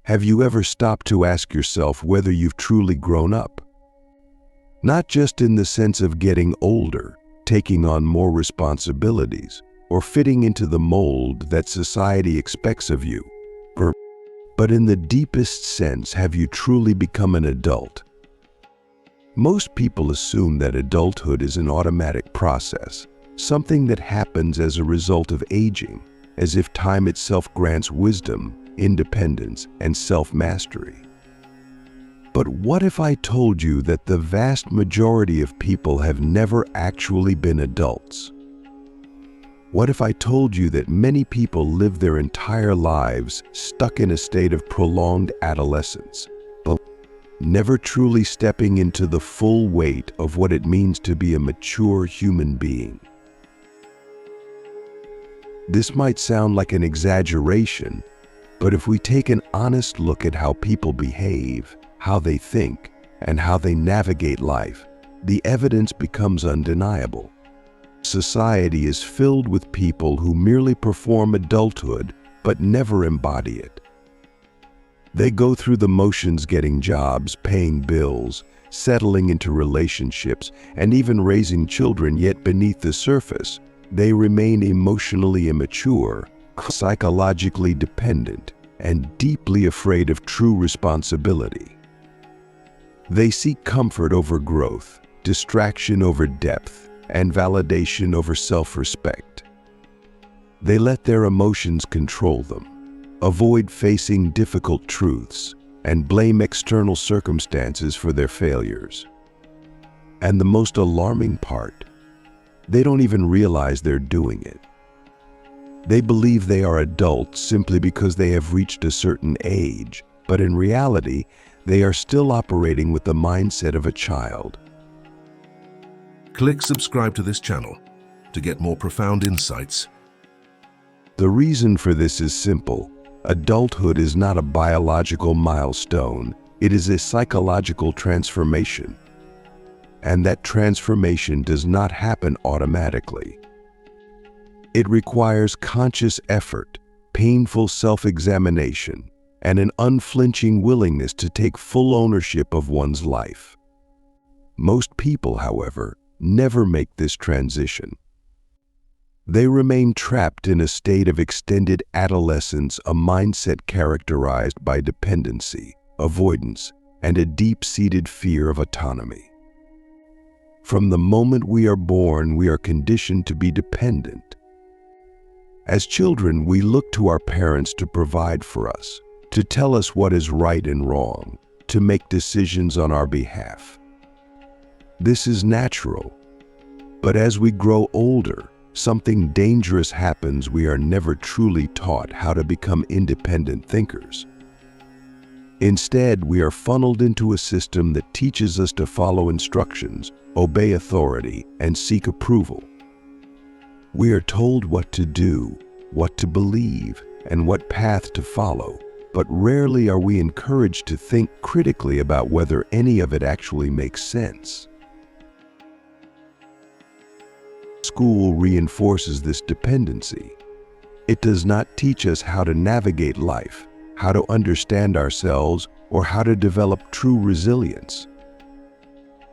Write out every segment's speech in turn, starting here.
Have you ever stopped to ask yourself whether you've truly grown up? Not just in the sense of getting older, taking on more responsibilities, or fitting into the mold that society expects of you, but in the deepest sense, have you truly become an adult? Most people assume that adulthood is an automatic process, something that happens as a result of aging, as if time itself grants wisdom, independence, and self-mastery. But what if I told you that the vast majority of people have never actually been adults? What if I told you that many people live their entire lives stuck in a state of prolonged adolescence, but never truly stepping into the full weight of what it means to be a mature human being? This might sound like an exaggeration, but if we take an honest look at how people behave, how they think, and how they navigate life, the evidence becomes undeniable. Society is filled with people who merely perform adulthood but never embody it. They go through the motions, getting jobs, paying bills, settling into relationships, and even raising children, yet beneath the surface, they remain emotionally immature, psychologically dependent, and deeply afraid of true responsibility. They seek comfort over growth, distraction over depth, and validation over self-respect. They let their emotions control them, avoid facing difficult truths, and blame external circumstances for their failures. And the most alarming part, they don't even realize they're doing it. They believe they are adults simply because they have reached a certain age, but in reality, they are still operating with the mindset of a child. Click subscribe to this channel to get more profound insights. The reason for this is simple. Adulthood is not a biological milestone. It is a psychological transformation. And that transformation does not happen automatically. It requires conscious effort, painful self-examination, and an unflinching willingness to take full ownership of one's life. Most people, however, never make this transition. They remain trapped in a state of extended adolescence, a mindset characterized by dependency, avoidance, and a deep-seated fear of autonomy. From the moment we are born, we are conditioned to be dependent. As children, we look to our parents to provide for us, to tell us what is right and wrong, to make decisions on our behalf. This is natural, but as we grow older, something dangerous happens. We are never truly taught how to become independent thinkers. Instead, we are funneled into a system that teaches us to follow instructions, obey authority, and seek approval. We are told what to do, what to believe, and what path to follow, but rarely are we encouraged to think critically about whether any of it actually makes sense. School reinforces this dependency. It does not teach us how to navigate life, how to understand ourselves, or how to develop true resilience.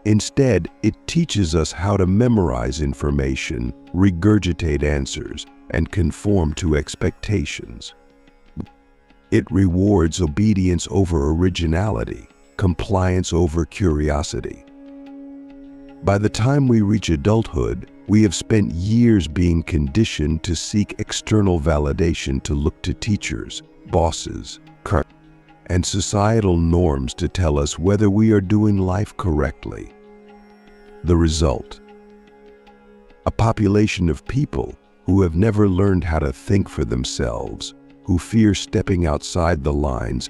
Instead, it teaches us how to memorize information, regurgitate answers, and conform to expectations. It rewards obedience over originality, compliance over curiosity. By the time we reach adulthood, we have spent years being conditioned to seek external validation, to look to teachers, bosses, and societal norms to tell us whether we are doing life correctly. The result: a population of people who have never learned how to think for themselves, who fear stepping outside the lines,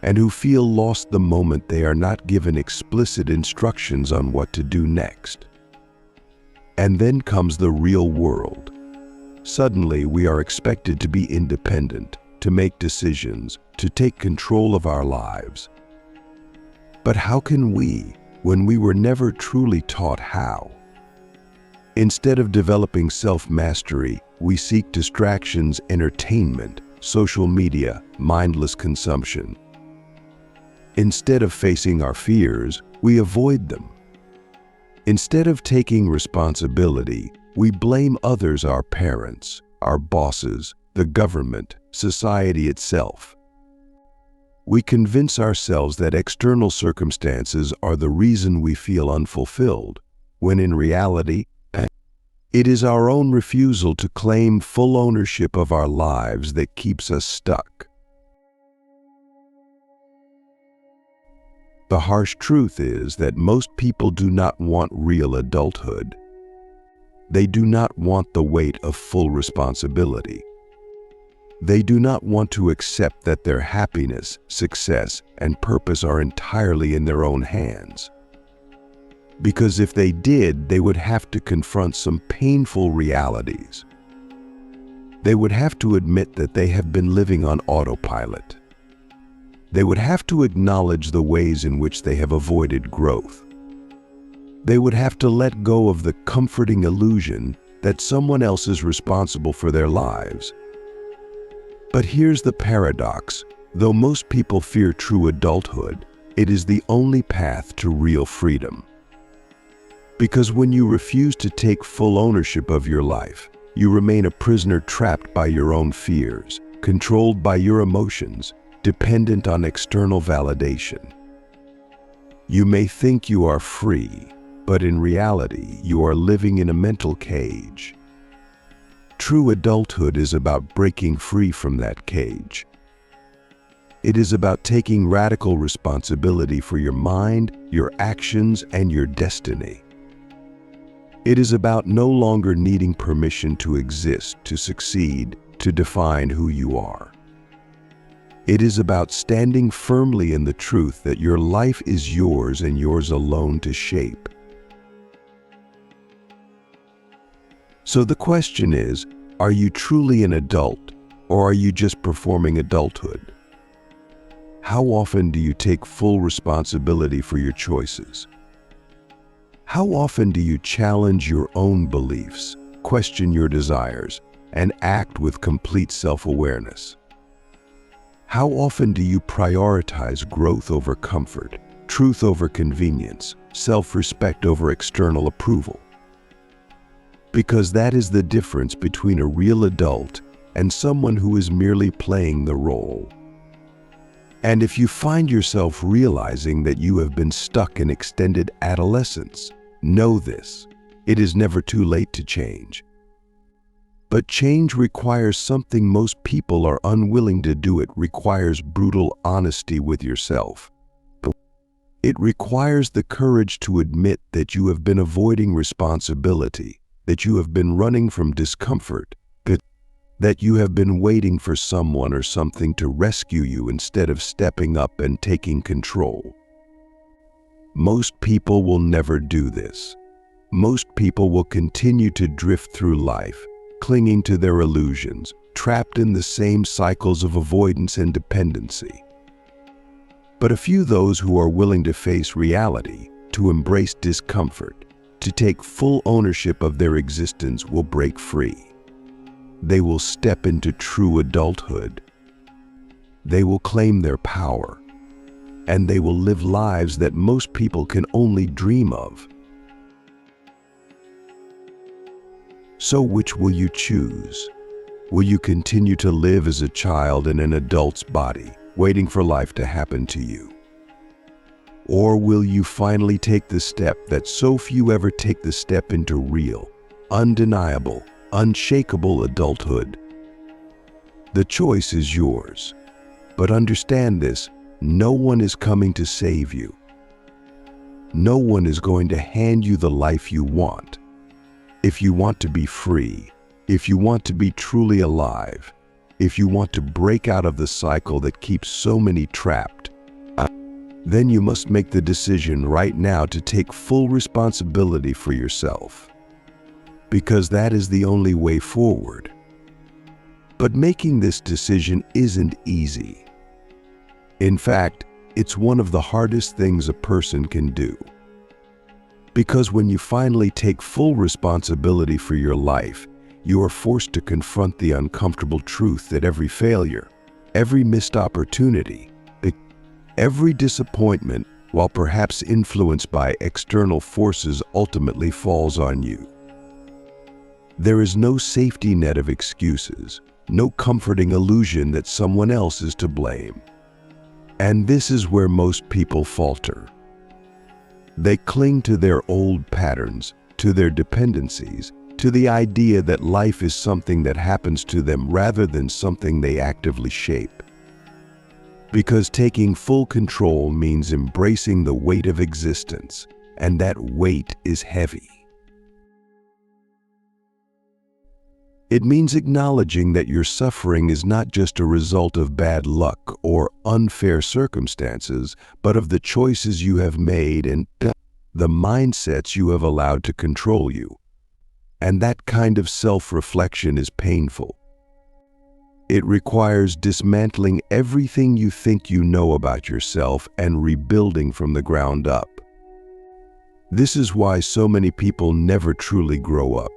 and who feel lost the moment they are not given explicit instructions on what to do next. And then comes the real world. Suddenly, we are expected to be independent, to make decisions, to take control of our lives. But how can we, when we were never truly taught how? Instead of developing self-mastery, we seek distractions, entertainment, social media, mindless consumption. Instead of facing our fears, we avoid them. Instead of taking responsibility, we blame others, our parents, our bosses, the government, society itself. We convince ourselves that external circumstances are the reason we feel unfulfilled, when in reality, it is our own refusal to claim full ownership of our lives that keeps us stuck. The harsh truth is that most people do not want real adulthood. They do not want the weight of full responsibility. They do not want to accept that their happiness, success, and purpose are entirely in their own hands. Because if they did, they would have to confront some painful realities. They would have to admit that they have been living on autopilot. They would have to acknowledge the ways in which they have avoided growth. They would have to let go of the comforting illusion that someone else is responsible for their lives. But here's the paradox. Though most people fear true adulthood, it is the only path to real freedom. Because when you refuse to take full ownership of your life, you remain a prisoner trapped by your own fears, controlled by your emotions, dependent on external validation. You may think you are free, but in reality, you are living in a mental cage. True adulthood is about breaking free from that cage. It is about taking radical responsibility for your mind, your actions, and your destiny. It is about no longer needing permission to exist, to succeed, to define who you are. It is about standing firmly in the truth that your life is yours and yours alone to shape. So the question is, are you truly an adult, or are you just performing adulthood? How often do you take full responsibility for your choices? How often do you challenge your own beliefs, question your desires, and act with complete self-awareness? How often do you prioritize growth over comfort, truth over convenience, self-respect over external approval? Because that is the difference between a real adult and someone who is merely playing the role. And if you find yourself realizing that you have been stuck in extended adolescence, know this: it is never too late to change. But change requires something most people are unwilling to do. It requires brutal honesty with yourself. It requires the courage to admit that you have been avoiding responsibility, that you have been running from discomfort, that you have been waiting for someone or something to rescue you instead of stepping up and taking control. Most people will never do this. Most people will continue to drift through life, clinging to their illusions, trapped in the same cycles of avoidance and dependency. But a few those who are willing to face reality, to embrace discomfort, to take full ownership of their existence will break free. They will step into true adulthood. They will claim their power, and they will live lives that most people can only dream of. So which will you choose? Will you continue to live as a child in an adult's body, waiting for life to happen to you? Or will you finally take the step that so few ever take, the step into real, undeniable, unshakable adulthood? The choice is yours. But understand this: no one is coming to save you. No one is going to hand you the life you want. If you want to be free, if you want to be truly alive, if you want to break out of the cycle that keeps so many trapped, then you must make the decision right now to take full responsibility for yourself. Because that is the only way forward. But making this decision isn't easy. In fact, it's one of the hardest things a person can do. Because when you finally take full responsibility for your life, You are forced to confront the uncomfortable truth that every failure, every missed opportunity, every disappointment, while perhaps influenced by external forces, ultimately falls on you. There is no safety net of excuses, no comforting illusion that someone else is to blame. And this is where most people falter. They cling to their old patterns, to their dependencies, to the idea that life is something that happens to them rather than something they actively shape. Because taking full control means embracing the weight of existence, and that weight is heavy. It means acknowledging that your suffering is not just a result of bad luck or unfair circumstances, but of the choices you have made and the mindsets you have allowed to control you. And that kind of self-reflection is painful. It requires dismantling everything you think you know about yourself and rebuilding from the ground up. This is why so many people never truly grow up.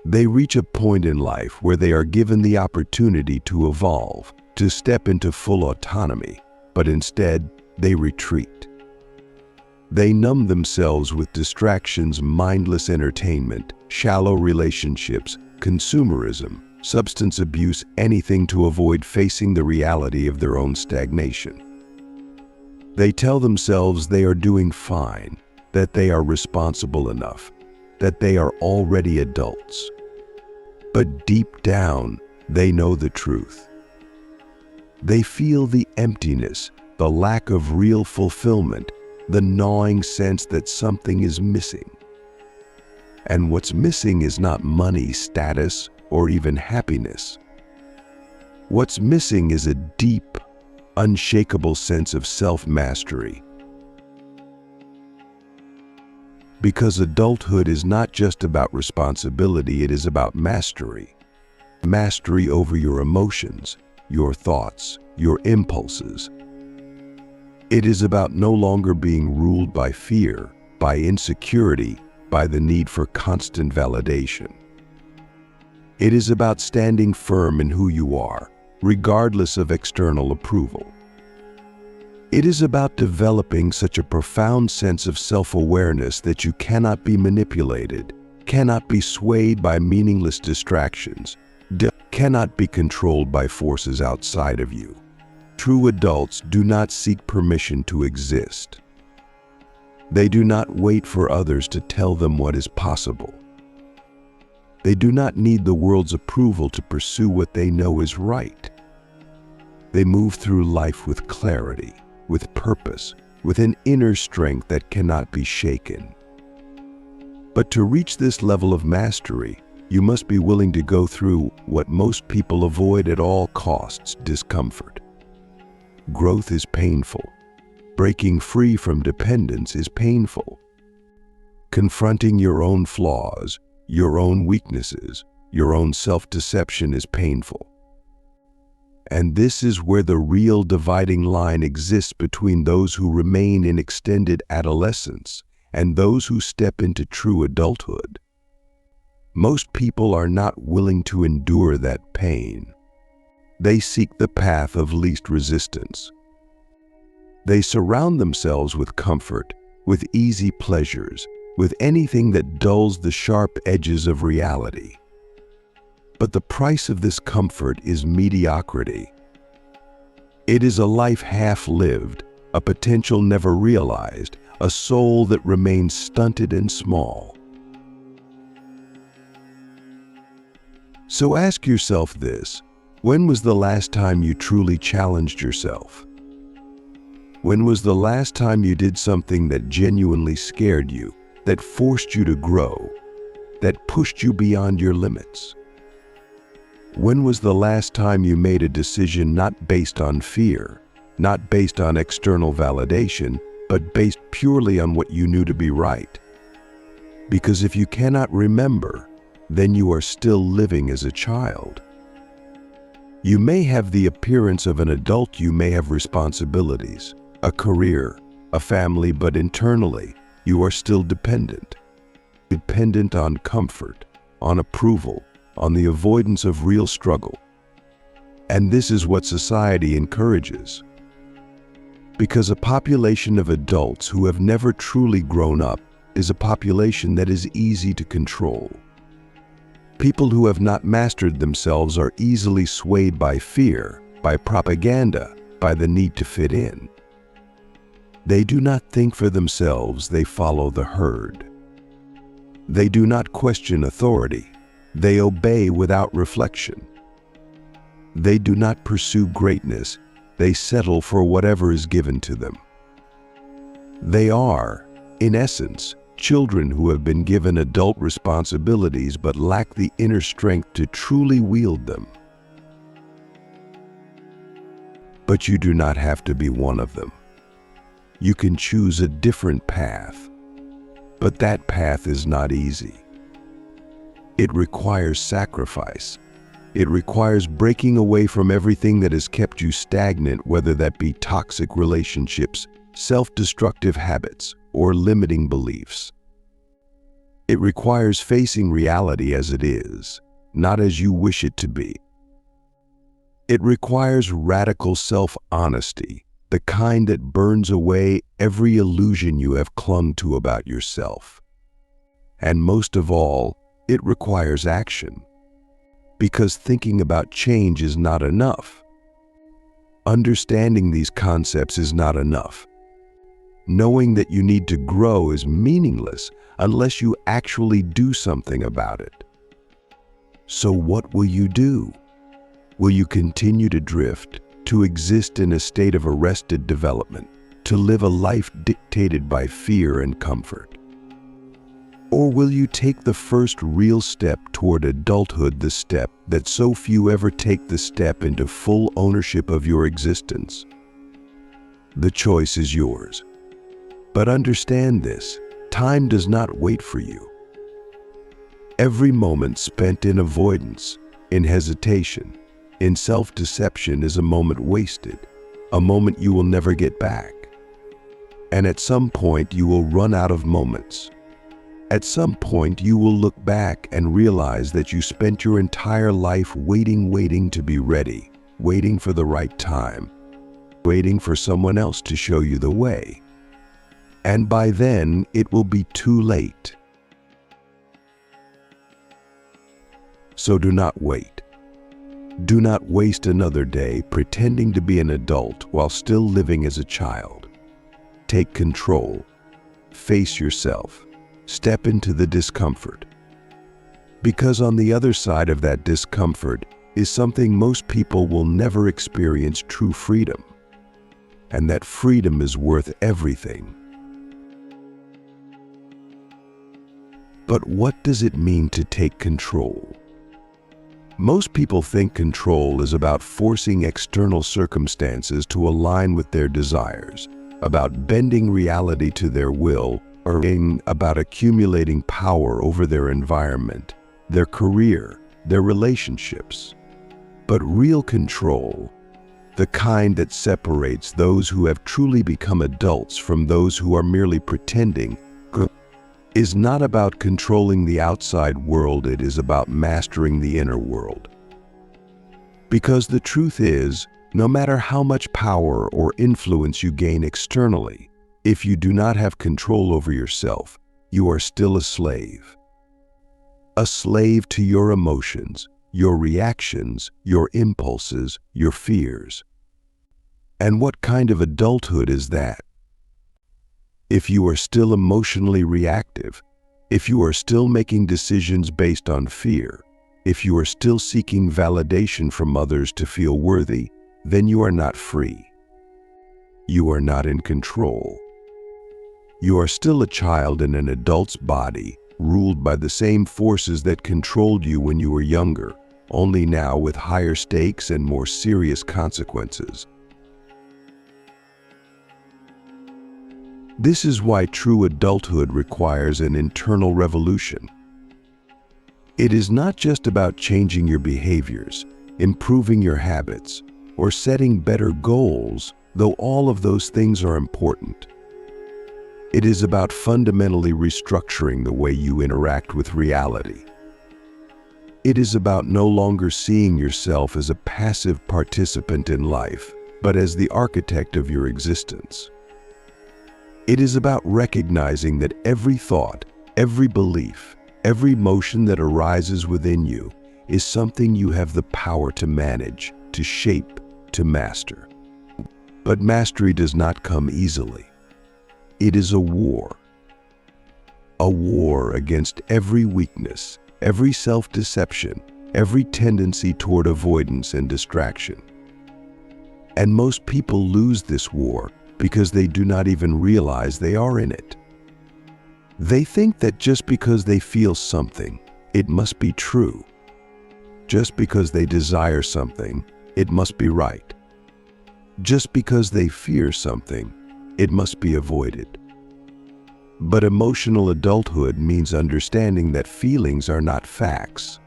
They reach a point in life where they are given the opportunity to evolve, to step into full autonomy, but instead they retreat. They numb themselves with distractions, mindless entertainment, shallow relationships, consumerism, substance abuse, anything to avoid facing the reality of their own stagnation. They tell themselves they are doing fine, that they are responsible enough, that they are already adults. But deep down, they know the truth. They feel the emptiness, the lack of real fulfillment, the gnawing sense that something is missing. And what's missing is not money, status, or even happiness. What's missing is a deep, unshakable sense of self-mastery. Because adulthood is not just about responsibility, it is about mastery. Mastery over your emotions, your thoughts, your impulses. It is about no longer being ruled by fear, by insecurity, by the need for constant validation. It is about standing firm in who you are, regardless of external approval. It is about developing such a profound sense of self-awareness that you cannot be manipulated, cannot be swayed by meaningless distractions, cannot be controlled by forces outside of you. True adults do not seek permission to exist. They do not wait for others to tell them what is possible. They do not need the world's approval to pursue what they know is right. They move through life with clarity, with purpose, with an inner strength that cannot be shaken. But to reach this level of mastery, you must be willing to go through what most people avoid at all costs: discomfort. Growth is painful. Breaking free from dependence is painful. Confronting your own flaws, your own weaknesses, your own self-deception is painful. And this is where the real dividing line exists between those who remain in extended adolescence and those who step into true adulthood. Most people are not willing to endure that pain. They seek the path of least resistance. They surround themselves with comfort, with easy pleasures, with anything that dulls the sharp edges of reality. But the price of this comfort is mediocrity. It is a life half-lived, a potential never realized, a soul that remains stunted and small. So ask yourself this: when was the last time you truly challenged yourself? When was the last time you did something that genuinely scared you, that forced you to grow, that pushed you beyond your limits? When was the last time you made a decision not based on fear, not based on external validation, but based purely on what you knew to be right? Because if you cannot remember, then you are still living as a child. You may have the appearance of an adult, you may have responsibilities, a career, a family, but internally, you are still dependent. Dependent on comfort, on approval, on the avoidance of real struggle. And this is what society encourages. Because a population of adults who have never truly grown up is a population that is easy to control. People who have not mastered themselves are easily swayed by fear, by propaganda, by the need to fit in. They do not think for themselves, they follow the herd. They do not question authority, they obey without reflection. They do not pursue greatness, they settle for whatever is given to them. They are, in essence, children who have been given adult responsibilities but lack the inner strength to truly wield them. But you do not have to be one of them. You can choose a different path, but that path is not easy. It requires sacrifice. It requires breaking away from everything that has kept you stagnant, whether that be toxic relationships, self-destructive habits, or limiting beliefs. It requires facing reality as it is, not as you wish it to be. It requires radical self-honesty, the kind that burns away every illusion you have clung to about yourself. And most of all, it requires action. Because thinking about change is not enough. Understanding these concepts is not enough. Knowing that you need to grow is meaningless unless you actually do something about it. So what will you do? Will you continue to drift, to exist in a state of arrested development, to live a life dictated by fear and comfort? Or will you take the first real step toward adulthood, the step that so few ever take, the step into full ownership of your existence? The choice is yours. But understand this, time does not wait for you. Every moment spent in avoidance, in hesitation, in self-deception is a moment wasted, a moment you will never get back. And at some point you will run out of moments. At some point you will look back and realize that you spent your entire life waiting to be ready, waiting for the right time, waiting for someone else to show you the way. And by then, it will be too late. So do not wait. Do not waste another day pretending to be an adult while still living as a child. Take control. Face yourself. Step into the discomfort. Because on the other side of that discomfort is something most people will never experience: true freedom. And that freedom is worth everything. But what does it mean to take control? Most people think control is about forcing external circumstances to align with their desires, about bending reality to their will, or about accumulating power over their environment, their career, their relationships. But real control, the kind that separates those who have truly become adults from those who are merely pretending, is not about controlling the outside world, it is about mastering the inner world. Because the truth is, no matter how much power or influence you gain externally, if you do not have control over yourself, you are still a slave. A slave to your emotions, your reactions, your impulses, your fears. And what kind of adulthood is that? If you are still emotionally reactive, if you are still making decisions based on fear, if you are still seeking validation from others to feel worthy, then you are not free. You are not in control. You are still a child in an adult's body, ruled by the same forces that controlled you when you were younger, only now with higher stakes and more serious consequences. This is why true adulthood requires an internal revolution. It is not just about changing your behaviors, improving your habits, or setting better goals, though all of those things are important. It is about fundamentally restructuring the way you interact with reality. It is about no longer seeing yourself as a passive participant in life, but as the architect of your existence. It is about recognizing that every thought, every belief, every emotion that arises within you is something you have the power to manage, to shape, to master. But mastery does not come easily. It is a war against every weakness, every self-deception, every tendency toward avoidance and distraction. And most people lose this war because they do not even realize they are in it. They think that just because they feel something, it must be true. Just because they desire something, it must be right. Just because they fear something, it must be avoided. But emotional adulthood means understanding that feelings are not facts,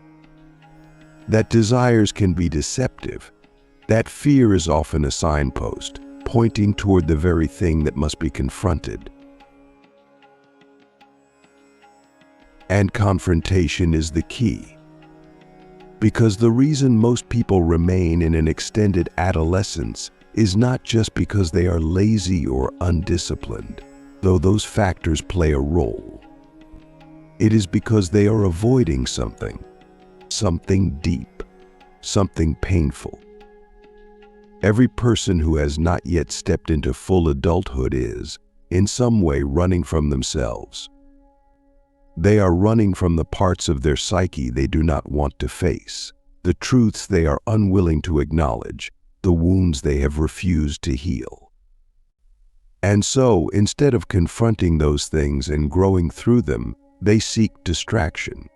that desires can be deceptive, that fear is often a signpost, pointing toward the very thing that must be confronted. And confrontation is the key. Because the reason most people remain in an extended adolescence is not just because they are lazy or undisciplined, though those factors play a role. It is because they are avoiding something deep, something painful. Every person who has not yet stepped into full adulthood is, in some way, running from themselves. They are running from the parts of their psyche they do not want to face, the truths they are unwilling to acknowledge, the wounds they have refused to heal. And so, instead of confronting those things and growing through them, they seek distraction.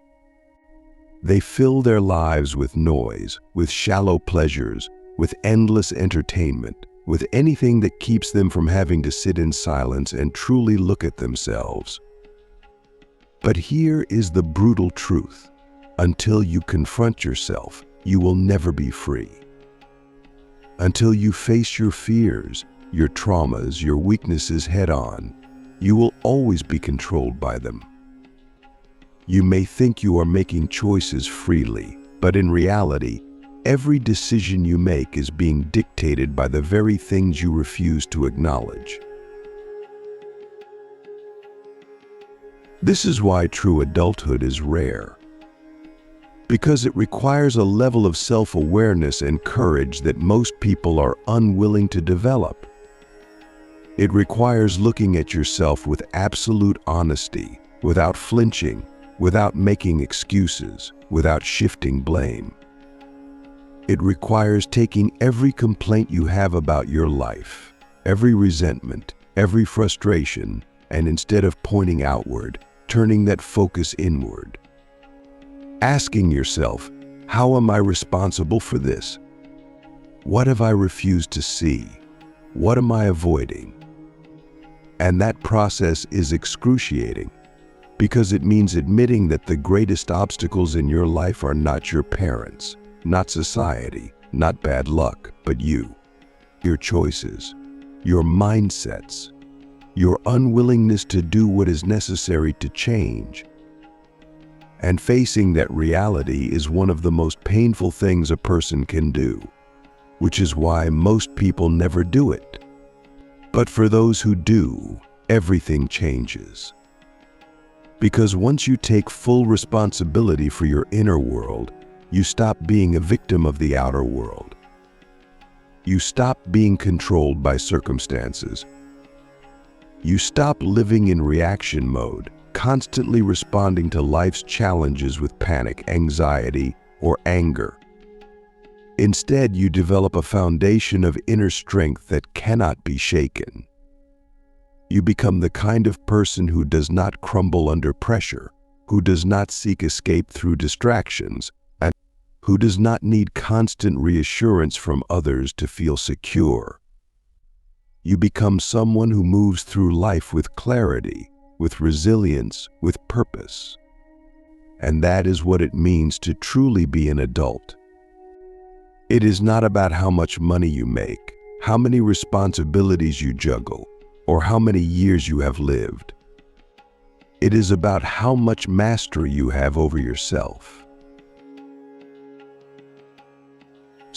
They fill their lives with noise, with shallow pleasures, with endless entertainment, with anything that keeps them from having to sit in silence and truly look at themselves. But here is the brutal truth. Until you confront yourself, you will never be free. Until you face your fears, your traumas, your weaknesses head-on, you will always be controlled by them. You may think you are making choices freely, but in reality, every decision you make is being dictated by the very things you refuse to acknowledge. This is why true adulthood is rare. Because it requires a level of self-awareness and courage that most people are unwilling to develop. It requires looking at yourself with absolute honesty, without flinching, without making excuses, without shifting blame. It requires taking every complaint you have about your life, every resentment, every frustration, and instead of pointing outward, turning that focus inward. Asking yourself, how am I responsible for this? What have I refused to see? What am I avoiding? And that process is excruciating, because it means admitting that the greatest obstacles in your life are not your parents, not society, not bad luck, but you, your choices, your mindsets, your unwillingness to do what is necessary to change. And facing that reality is one of the most painful things a person can do, which is why most people never do it. But for those who do, everything changes. Because once you take full responsibility for your inner world, you stop being a victim of the outer world. You stop being controlled by circumstances. You stop living in reaction mode, constantly responding to life's challenges with panic, anxiety, or anger. Instead, you develop a foundation of inner strength that cannot be shaken. You become the kind of person who does not crumble under pressure, who does not seek escape through distractions, and who does not need constant reassurance from others to feel secure. You become someone who moves through life with clarity, with resilience, with purpose. And that is what it means to truly be an adult. It is not about how much money you make, how many responsibilities you juggle, or how many years you have lived. It is about how much mastery you have over yourself.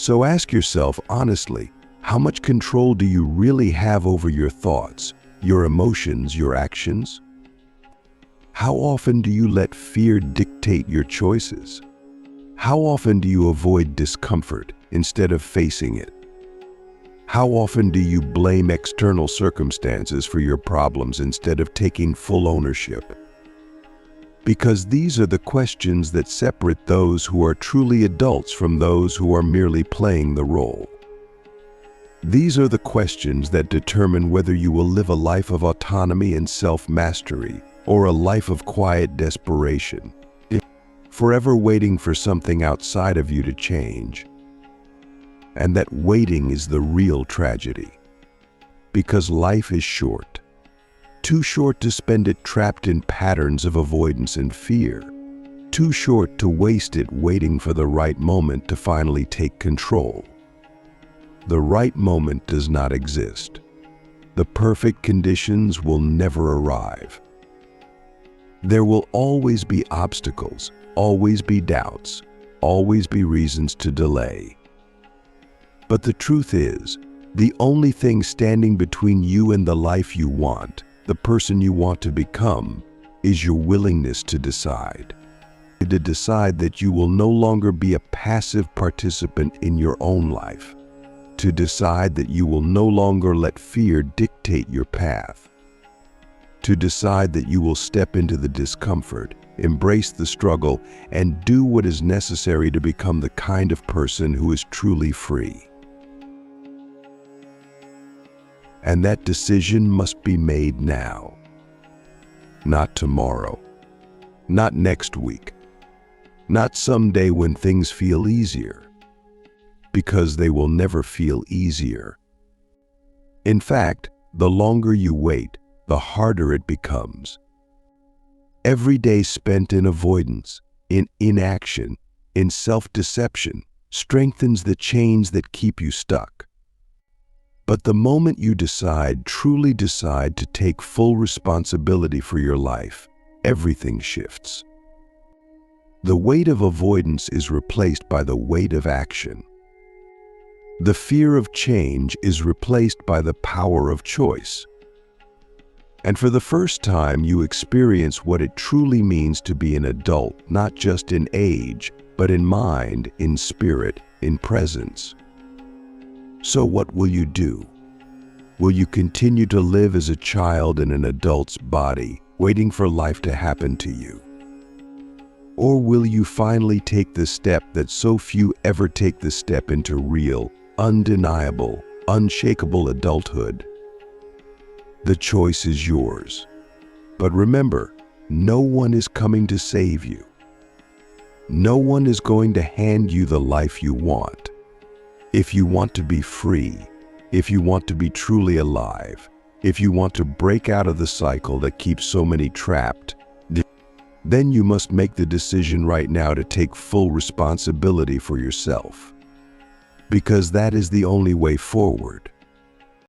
So ask yourself honestly, how much control do you really have over your thoughts, your emotions, your actions? How often do you let fear dictate your choices? How often do you avoid discomfort instead of facing it? How often do you blame external circumstances for your problems instead of taking full ownership? Because these are the questions that separate those who are truly adults from those who are merely playing the role. These are the questions that determine whether you will live a life of autonomy and self-mastery or a life of quiet desperation, forever waiting for something outside of you to change. And that waiting is the real tragedy. Because life is short. Too short to spend it trapped in patterns of avoidance and fear. Too short to waste it waiting for the right moment to finally take control. The right moment does not exist. The perfect conditions will never arrive. There will always be obstacles, always be doubts, always be reasons to delay. But the truth is, the only thing standing between you and the life you want, the person you want to become, is your willingness to decide. To decide that you will no longer be a passive participant in your own life. To decide that you will no longer let fear dictate your path. To decide that you will step into the discomfort, embrace the struggle, and do what is necessary to become the kind of person who is truly free. And that decision must be made now. Not tomorrow. Not next week. Not someday when things feel easier. Because they will never feel easier. In fact, the longer you wait, the harder it becomes. Every day spent in avoidance, in inaction, in self-deception, strengthens the chains that keep you stuck. But the moment you truly decide to take full responsibility for your life, everything shifts. The weight of avoidance is replaced by the weight of action. The fear of change is replaced by the power of choice. And for the first time, you experience what it truly means to be an adult, not just in age, but in mind, in spirit, in presence. So what will you do? Will you continue to live as a child in an adult's body, waiting for life to happen to you? Or will you finally take the step that so few ever take, the step into real, undeniable, unshakable adulthood? The choice is yours. But remember, no one is coming to save you. No one is going to hand you the life you want. If you want to be free, if you want to be truly alive, if you want to break out of the cycle that keeps so many trapped, then you must make the decision right now to take full responsibility for yourself. Because that is the only way forward.